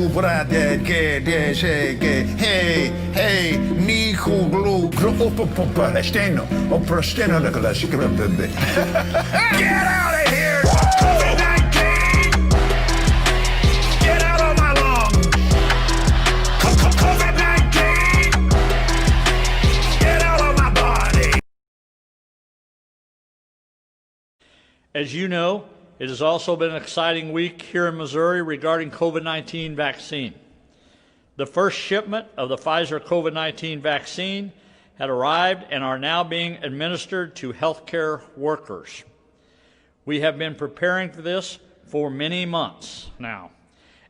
Vrade, gede, shege, hey, hey, nichu, glu, prosteno, prosteno, da kada si krepende. Get out of here! COVID-19! Get out of my lungs! COVID-19! Get out of my body! As you know, it has also been an exciting week here in Missouri regarding COVID-19 vaccine. The first shipment of the Pfizer COVID-19 vaccine had arrived and are now being administered to healthcare workers. We have been preparing for this for many months now,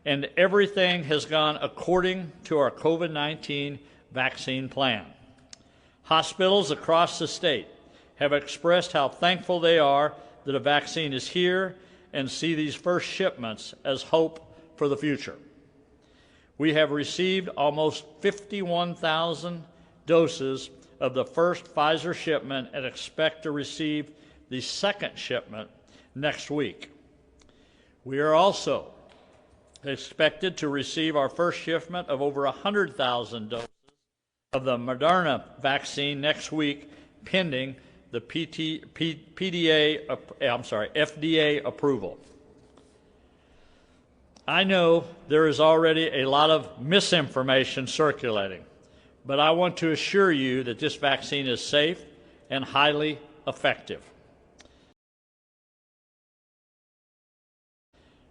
and everything has gone according to our COVID-19 vaccine plan. Hospitals across the state have expressed how thankful they are that a vaccine is here and see these first shipments as hope for the future. We have received almost 51,000 doses of the first Pfizer shipment and expect to receive the second shipment next week. We are also expected to receive our first shipment of over 100,000 doses of the Moderna vaccine next week, pending the FDA approval. I know there is already a lot of misinformation circulating, but I want to assure you that this vaccine is safe and highly effective.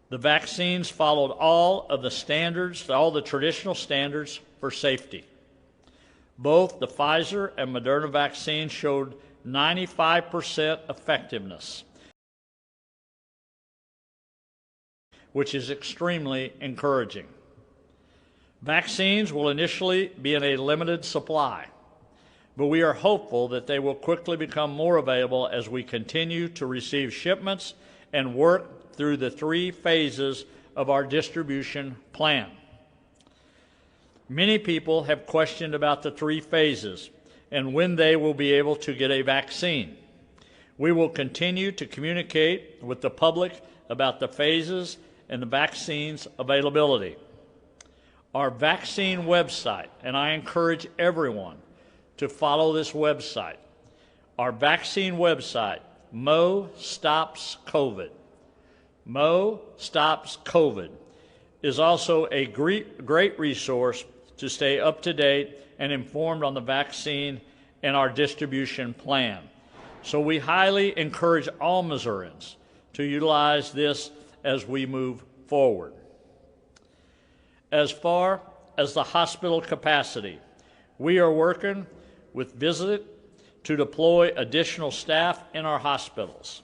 The vaccines followed all of the standards, all the traditional standards for safety. Both the Pfizer and Moderna vaccines showed 95% effectiveness, which is extremely encouraging. Vaccines will initially be in a limited supply, but we are hopeful that they will quickly become more available as we continue to receive shipments and work through the 3 phases of our distribution plan. Many people have questioned about the 3 phases and when they will be able to get a vaccine. We will continue to communicate with the public about the phases and the vaccine's availability. Our vaccine website, and I encourage everyone to follow this website. Our vaccine website, Mo Stops COVID. Mo Stops COVID is also a great resource to stay up to date and informed on the vaccine and our distribution plan. So we highly encourage all Missourians to utilize this as we move forward. As far as the hospital capacity, we are working with Visit to deploy additional staff in our hospitals.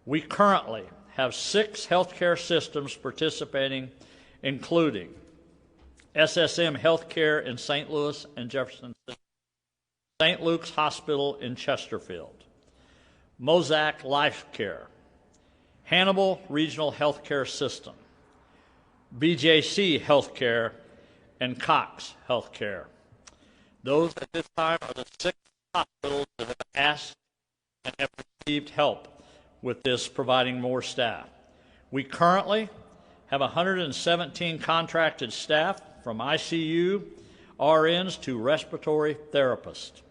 We currently have 6 healthcare systems participating, including SSM Healthcare in St. Louis and Jefferson City, St. Luke's Hospital in Chesterfield, Mozak Life Care, Hannibal Regional Healthcare System, BJC Healthcare, and Cox Healthcare. Those at this time are the 6 hospitals that have asked and have received help with this, providing more staff. We currently have 117 contracted staff, from ICU, RNs to respiratory therapists.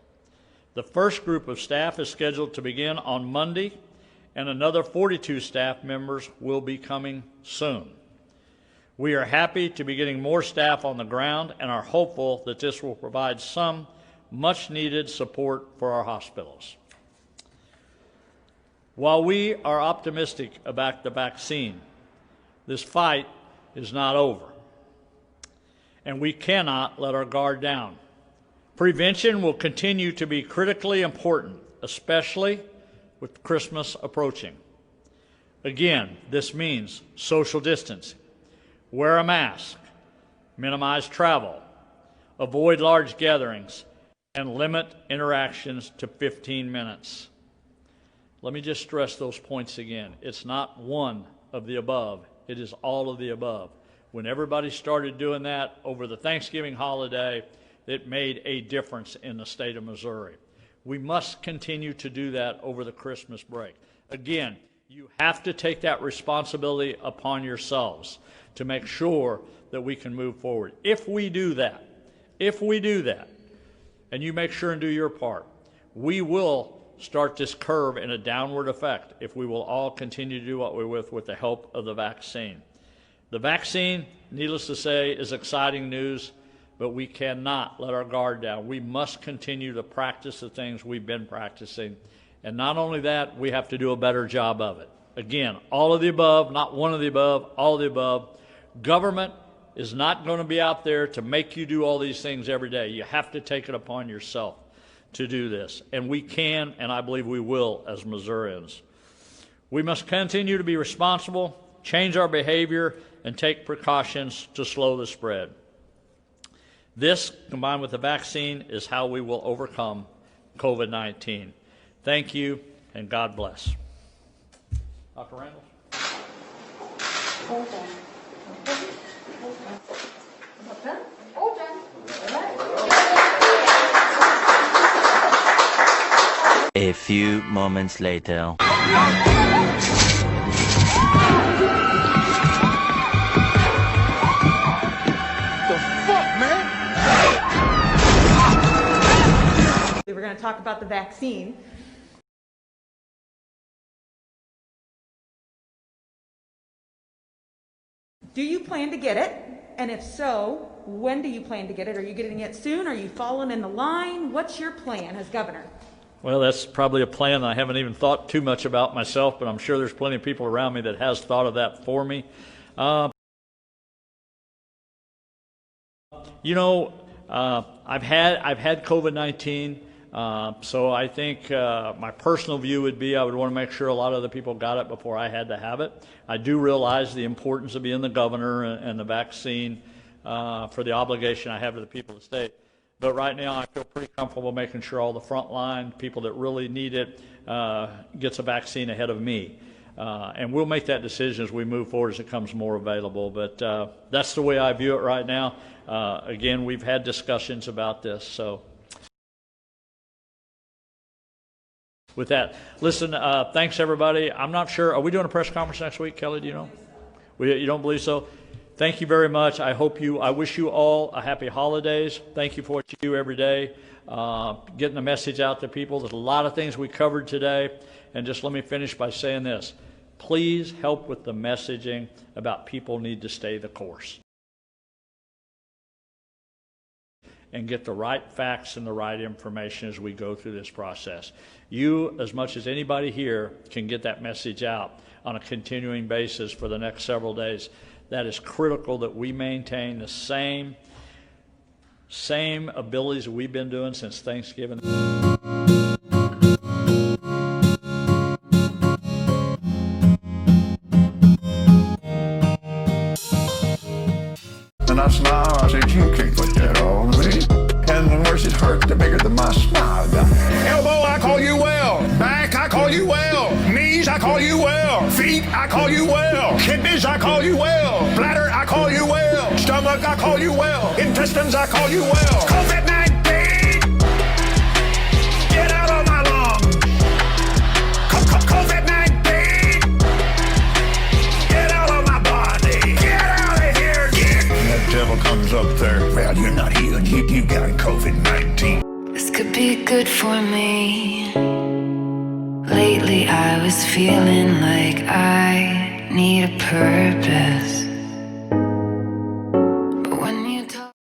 The first group of staff is scheduled to begin on Monday, and another 42 staff members will be coming soon. We are happy to be getting more staff on the ground and are hopeful that this will provide some much-needed support for our hospitals. While we are optimistic about the vaccine, this fight is not over, and we cannot let our guard down. Prevention will continue to be critically important, especially with Christmas approaching. Again, this means social distancing, wear a mask, minimize travel, avoid large gatherings, and limit interactions to 15 minutes. Let me just stress those points again. It's not one of the above, it is all of the above. When everybody started doing that over the Thanksgiving holiday, it made a difference in the state of Missouri. We must continue to do that over the Christmas break. Again, You have to take that responsibility upon yourselves to make sure that we can move forward. If we do that, and you make sure and do your part, we will start this curve in a downward effect if we will all continue to do what we're with the help of the vaccine. The vaccine, needless to say, is exciting news, but we cannot let our guard down. We must continue to practice the things we've been practicing. And not only that, we have to do a better job of it. Again, all of the above, not one of the above, all of the above. Government is not going to be out there to make you do all these things every day. You have to take it upon yourself to do this. And we can, and I believe we will, as Missourians. We must continue to be responsible, change our behavior, and take precautions to slow the spread. This, combined with the vaccine, is how we will overcome COVID-19. Thank you, and God bless. Dr. Randall? Hold on. Okay. Hold on. A few moments later. We're going to talk about the vaccine. Do you plan to get it? And if so, when do you plan to get it? Are you getting it soon? Are you falling in the line? What's your plan as governor? Well, that's probably a plan that I haven't even thought too much about myself, but I'm sure there's plenty of people around me that has thought of that for me. I've had COVID-19, so I think my personal view would be I would want to make sure a lot of the people got it before I had to have it. I do realize the importance of being the governor and the vaccine for the obligation I have to the people of the state. But right now I feel pretty comfortable making sure all the frontline people that really need it gets a vaccine ahead of me. And we'll make that decision as we move forward as it comes more available. But that's the way I view it right now. Again, we've had discussions about this. So with that, listen, thanks everybody. I'm not sure, are we doing a press conference next week, Kelly, do you know? You don't believe so? Thank you very much. I wish you all a happy holidays. Thank you for what you do every day, getting the message out to people. There's a lot of things we covered today. And just let me finish by saying this. Please help with the messaging about people need to stay the course and get the right facts and the right information as we go through this process. You, as much as anybody here, can get that message out on a continuing basis for the next several days. That is critical that we maintain the same abilities we've been doing since Thanksgiving. And I smile, I said, you can't put that on me. And the worse it hurt, the bigger the my smile got. Elbow, I call you well. Back, I call you well. Knees, I call you well. Feet, I call you well. Kidneys, I call you well. Bladder, I call you well. Stomach, I call you well. Intestines, I call you well. COVID-19, get out of my lungs. COVID-19, get out of my body. Get out of here, that devil comes up there. Well, you're not healed. You got COVID-19. This could be good for me. Lately I was feeling like I need a purpose.